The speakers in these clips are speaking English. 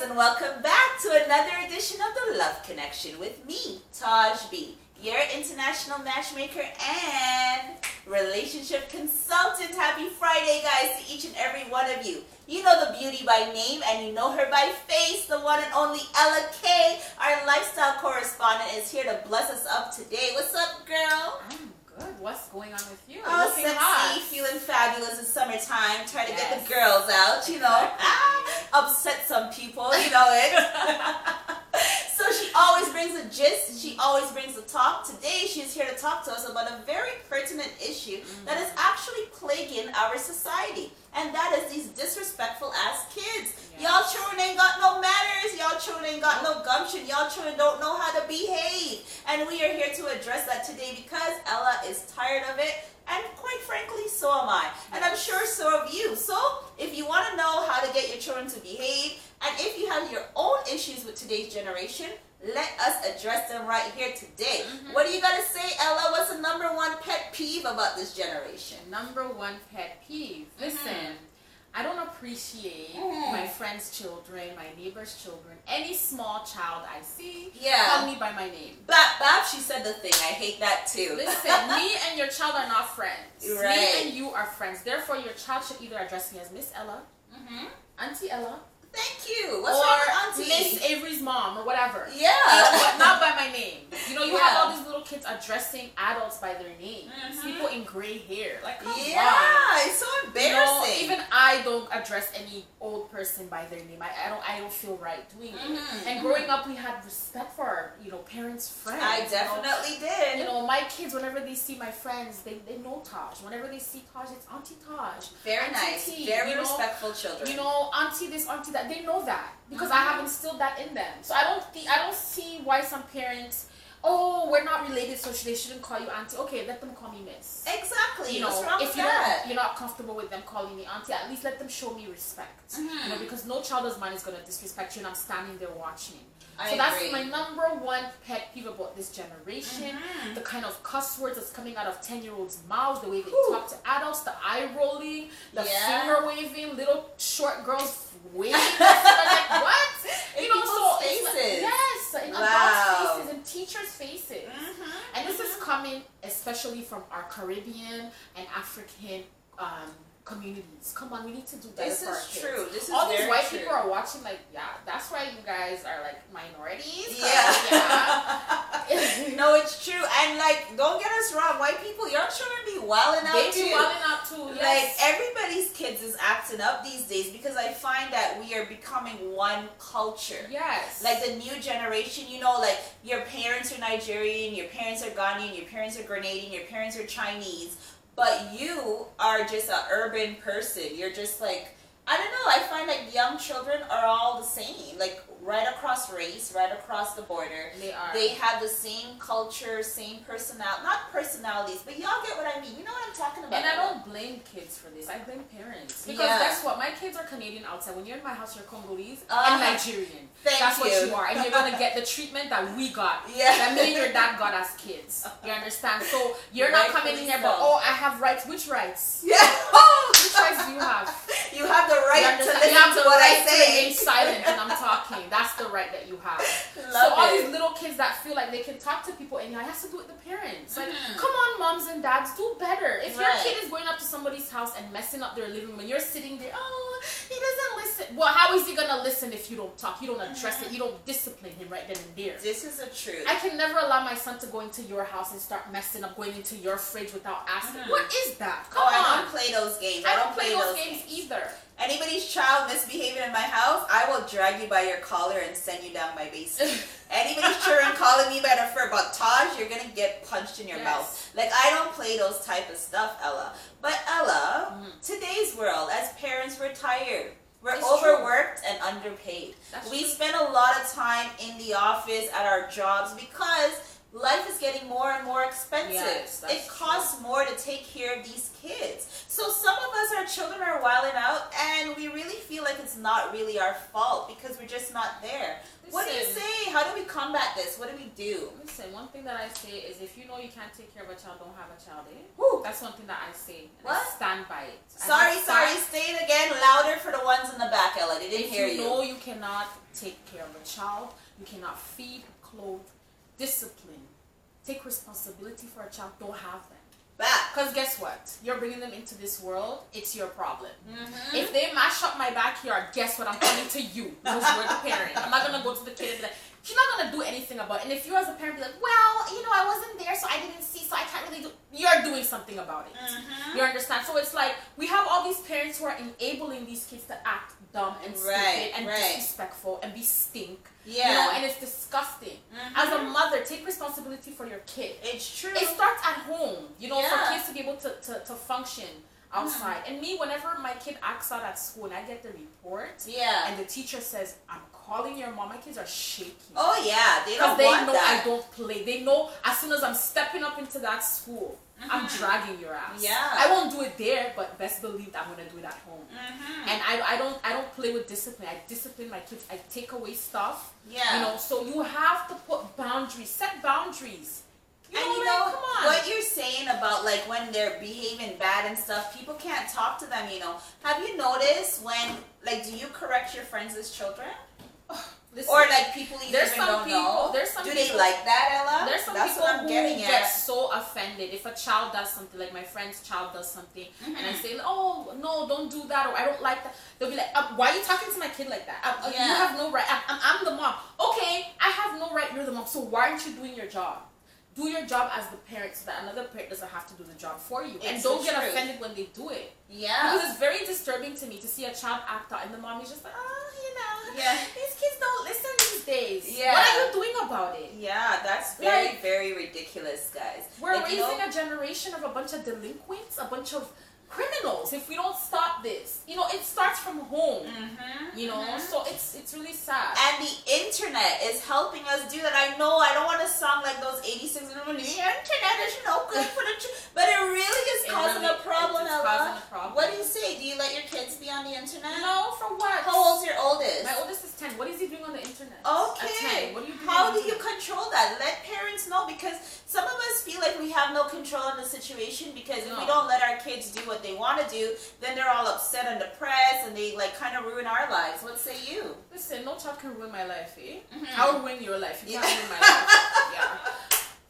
and welcome back to another edition of The Love Connection with me, Taj B, your international matchmaker and relationship consultant. Happy Friday, guys, to each and every one of you. You know the beauty by name and you know her by face, the one and only Ella K, our lifestyle correspondent, is here to bless us up today. What's up, girl? I'm good. What's going on with you? Oh, looking sexy, hot. feeling fabulous. It's summertime. Trying to get Yes. the girls out, you know. Upset some people, you know it. So she always brings a gist. She always brings a talk. Today she is here to talk to us about a very pertinent issue that is actually plaguing our society. And that is these disrespectful ass kids. Yes. Y'all children ain't got no manners. Y'all children ain't got no gumption. Y'all children don't know how to behave. And we are here to address that today because Ella is tired of it. And quite frankly, so am I. And I'm sure so of you. So if you want to know how to get your children to behave, and if you have your own issues with today's generation, let us address them right here today. What do you got to say, Ella? What's the number one pet peeve about this generation? Number one pet peeve. Listen, I don't appreciate my friends' children, my neighbors' children, any small child I see call me by my name. Bap, she said the thing. I hate that too. Listen, me and your child are not friends. Right. Me and you are friends. Therefore, your child should either address me as Miss Ella, Auntie Ella, Thank you. What's wrong with Auntie? Miss Avery's mom or whatever. Yeah. But not by my name. You know, you have all these little kids addressing adults by their name. People in gray hair. Like, come on. It's so embarrassing. You know, even I don't address any old person by their name. I don't feel right doing it. And growing up, we had respect for our, parents' friends. I definitely did. You know, my kids, whenever they see my friends, they know Taj. Whenever they see Taj, it's Auntie Taj. Very Auntie nice. T, Very respectful children. You know, Auntie this, Auntie that. They know that because I have instilled that in them. So I don't see why some parents, we're not related, so they shouldn't call you Auntie. Okay, let them call me Miss. Exactly. You know, what's wrong if with that? you're not comfortable with them calling me Auntie, at least let them show me respect. You know, because no child of mine is gonna disrespect you, and I'm standing there watching. I So that's agree. my number one pet peeve about this generation. The kind of cuss words that's coming out of 10-year-olds' mouths, the way they talk to adults, the eye rolling, the finger waving, little short girls waving. Like, what? In people's faces. Yes, in adults' faces and teachers' faces. And this is coming especially from our Caribbean and African communities. Come on, we need to do better for our kids. This is true. This is all these very white true. people are watching like, that's why you guys are like minorities. No, it's true. And like, don't get us wrong, white people, your children be wilding out They too. be wilding out too. Yes. Like, everybody's kids is acting up these days because I find that we are becoming one culture. Yes. Like the new generation, like your parents are Nigerian, your parents are Ghanaian, your parents are Grenadian, your parents are Chinese, but you are just an urban person. You're just like, I don't know, I find like young children are all the same, like right across race, right across the border. They are. They have the same culture, same personality, not personalities, but y'all get what I mean. You know what I'm talking about. And I don't blame kids for this. I blame parents. Because guess what? My kids are Canadian outside. When you're in my house, you're Congolese and Nigerian. That's what you are. And you're going to get the treatment that we got. That me and your dad got as kids. You understand? So you're not coming in here, but, I have rights. Which rights? Yeah. Which rights do you have? You have the right to listen you have to the what right I to say. remain silent when I'm talking. That's the right that you have. Love all it. these little kids that feel like they can talk to people anyhow, it has to do with the parents. Like, come on, moms and dads, do better. If your kid is going up to somebody's house and messing up their living room and you're sitting there, he doesn't listen. Well, how is he gonna listen if you don't talk? You don't address it. You don't discipline him right then and there. This is the truth. I can never allow my son to go into your house and start messing up, going into your fridge without asking. What is that? Come on. I don't play those games. I don't play those games either. Anybody's child misbehaving in my house, I will drag you by your collar and send you down my basement. Anybody's children calling me by the fur, but Taj, you're gonna get punched in your mouth. Like, I don't play those type of stuff, Ella. But Ella, today's world, as parents, we're tired. We're overworked and underpaid. We spend a lot of time in the office at our jobs because life is getting more and more expensive. Yes, it costs more to take care of these kids. So some of us, our children are wilding out, and we really feel like it's not really our fault because we're just not there. What do you say? How do we combat this? What do we do? Listen, one thing that I say is if you know you can't take care of a child, don't have a child, eh? Woo. That's one thing that I say. And what? I stand by it. Sorry. Say it again, louder for the ones in the back, Ella. They didn't hear you. If you know you cannot take care of a child, you cannot feed, clothe, discipline, take responsibility for a child, don't have them. Because guess what? You're bringing them into this world, it's your problem. If they mash up my backyard, guess what? I'm coming to you because you're the parent. I'm not going to go to the kid and be like, she's not going to do anything about it. And if you as a parent be like, well, you know, I wasn't there, so I didn't see, so I can't really do, you're doing something about it. You understand? So it's like, we have all these parents who are enabling these kids to act dumb and stupid and disrespectful and be stink. You know, and it's disgusting. As a mother, take responsibility for your kid. It's true. It starts at home, you know, for kids to be able to function outside. And me, whenever my kid acts out at school and I get the report, and the teacher says, I'm calling your mom, my kids are shaking. Oh yeah, they don't want that. Because they know I don't play. They know as soon as I'm stepping up into that school, I'm dragging your ass. Yeah. I won't do it there, but best believe that I'm gonna do it at home. And I don't play with discipline. I discipline my kids. I take away stuff. You know, so you have to put boundaries. Set boundaries. You know, come on. What you're saying about like when they're behaving bad and stuff, people can't talk to them, you know. Have you noticed when, like, do you correct your friends' children? Listen, or like people even don't know. Do they like that, Ella? There's some people who get so offended if a child does something, like my friend's child does something, and I say, oh no, don't do that, or I don't like that. They'll be like, why are you talking to my kid like that? You have no right. I'm the mom. Okay, I have no right. You're the mom. So why aren't you doing your job? Do your job as the parent so that another parent doesn't have to do the job for you. And don't get offended when they do it. Because it's very disturbing to me to see a child act out and the mom is just like, oh, you know, these kids don't listen these days. What are you doing about it? Yeah, that's very, very ridiculous, guys. We're raising a generation of a bunch of delinquents, a bunch of criminals if we don't stop this. You know, it starts from home. You know, so it's really sad. And the internet is helping us do that. I know I don't want to sound like those 86 year olds. The internet is no good for the but it really is causing a problem, Ella. What do you say? Do you let your kids be on the internet? No, for what? How old's your oldest? My oldest is 10. What is he doing on the internet? Okay. 10. What are you doing? How do you control that? Let parents know, because some of us feel like we have no control on the situation because if we don't let our kids do what they want to do, then they're all upset and depressed and they like kind of ruin our lives. What say you? Listen, no child can ruin my life, eh? I'll ruin your life. You can't ruin my life.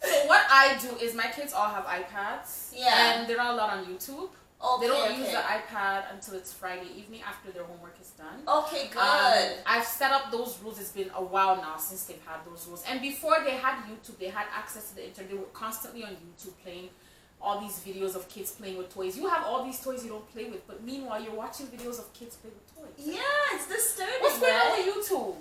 So what I do is my kids all have iPads. And they're not allowed on YouTube. They don't use the iPad until it's Friday evening after their homework is done. Okay, good. I've set up those rules. It's been a while now since they've had those rules. And before they had YouTube, they had access to the internet. They were constantly on YouTube playing all these videos of kids playing with toys. You have all these toys you don't play with, but meanwhile you're watching videos of kids play with toys. Yeah, it's disturbing. What's going on with YouTube?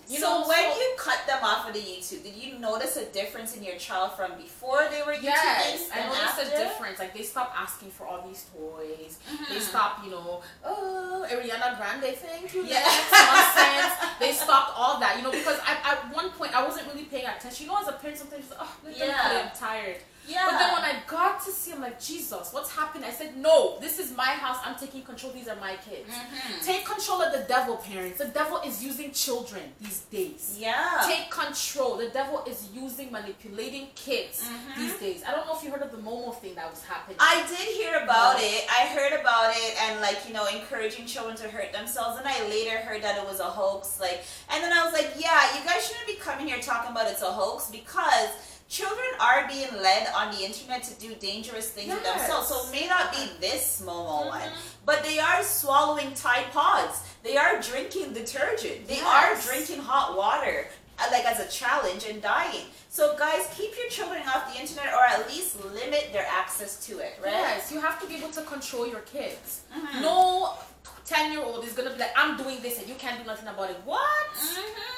When you cut them off of the YouTube, did you notice a difference in your child from before they were YouTubing? Yes, I noticed a difference. Like they stopped asking for all these toys. They stopped, you know, oh, Ariana Grande, thank you. Nonsense. They stopped all that, you know, because at one point I wasn't really paying attention. You know, as a parent sometimes you're like, oh, let them play, I'm tired. But then when I got to see, I'm like, Jesus, what's happening? I said, no, this is my house. I'm taking control. These are my kids. Take control of the devil, parents. The devil is using children these days. Take control. The devil is manipulating kids these days. I don't know if you heard of the Momo thing that was happening. I did hear about it. I heard about it and like, you know, encouraging children to hurt themselves. And I later heard that it was a hoax. And then I was like, yeah, you guys shouldn't be coming here talking about it's a hoax because children are being led on the internet to do dangerous things with themselves. So it may not be this Momo one, but they are swallowing Tide Pods. They are drinking detergent. They are drinking hot water, like as a challenge, and dying. So guys, keep your children off the internet or at least limit their access to it, right? Yes, you have to be able to control your kids. No 10-year-old is going to be like, I'm doing this and you can't do nothing about it. What?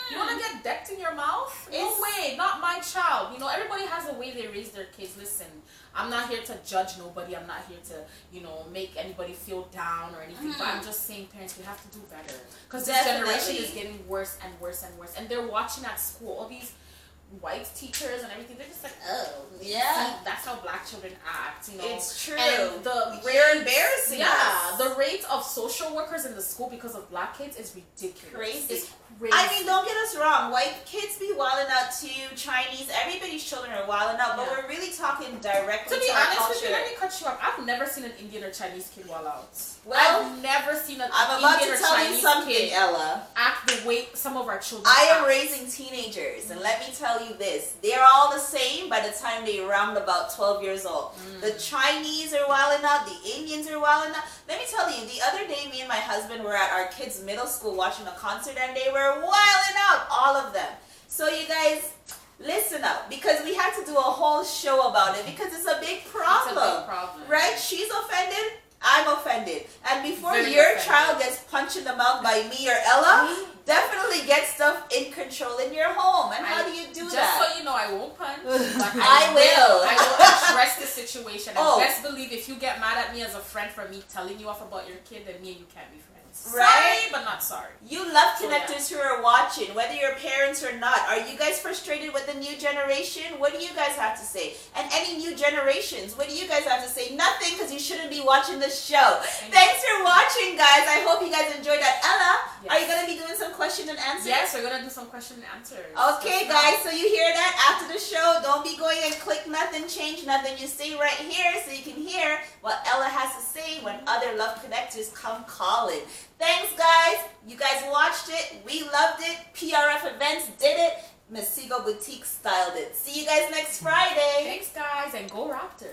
You want to get decked in your mouth? No way, not my child. You know, everybody has a way they raise their kids. Listen, I'm not here to judge nobody. I'm not here to, you know, make anybody feel down or anything. But I'm just saying, parents, we have to do better. Because this generation is getting worse and worse and worse. And they're watching at school all these white teachers and everything, they're just like, oh, yeah, see, that's how black children act, you know. It's true. And you're embarrassing us. The rate of social workers in the school because of black kids is ridiculous. Crazy. It's crazy. I mean, don't get us wrong. White kids be wilding out too. Chinese, everybody's children are wilding out. But we're really talking directly to be our honest culture. with you, let me cut you off. I've never seen an Indian or Chinese kid wild out. Well, I've never seen an I'm about Indian to or tell Chinese you something, kid Ella. act the way some of our children I am act. raising teenagers, and let me tell you this. They're all the same by the time they round about 12 years old. The Chinese are wilding out. The Indians are wilding out. Let me tell you, the other day, me and my husband were at our kids' middle school watching a concert, and they were wilding out, all of them. So you guys, listen up, because we had to do a whole show about it, because it's a big problem. It's a big problem. Right? She's offended. I'm offended. And before Very your offended. child gets punched in the mouth by me or Ella, definitely get stuff in control in your home. And how do you do that? Just so you know, I won't punch. But I will. I will address the situation. And Oh. best believe if you get mad at me as a friend for me telling you off about your kid, then me and you can't be friends. Right? Sorry, but not sorry. You love connectors who are watching, whether you're parents or not. Are you guys frustrated with the new generation? What do you guys have to say? And any new generations, what do you guys have to say? Nothing, because you shouldn't be watching this show. Thanks for watching, guys. I hope you guys enjoyed that. Ella, are you going to be doing some question and answers? Yes, we're going to do some question and answers. Okay, guys, so you hear that? After the show, don't be going and click nothing, change nothing. You stay right here so you can hear what Ella has to say when other love connectors come calling. Thanks, guys. You guys watched it. We loved it. PRF Events did it. Masigo Boutique styled it. See you guys next Friday. Thanks, guys, and go Raptors.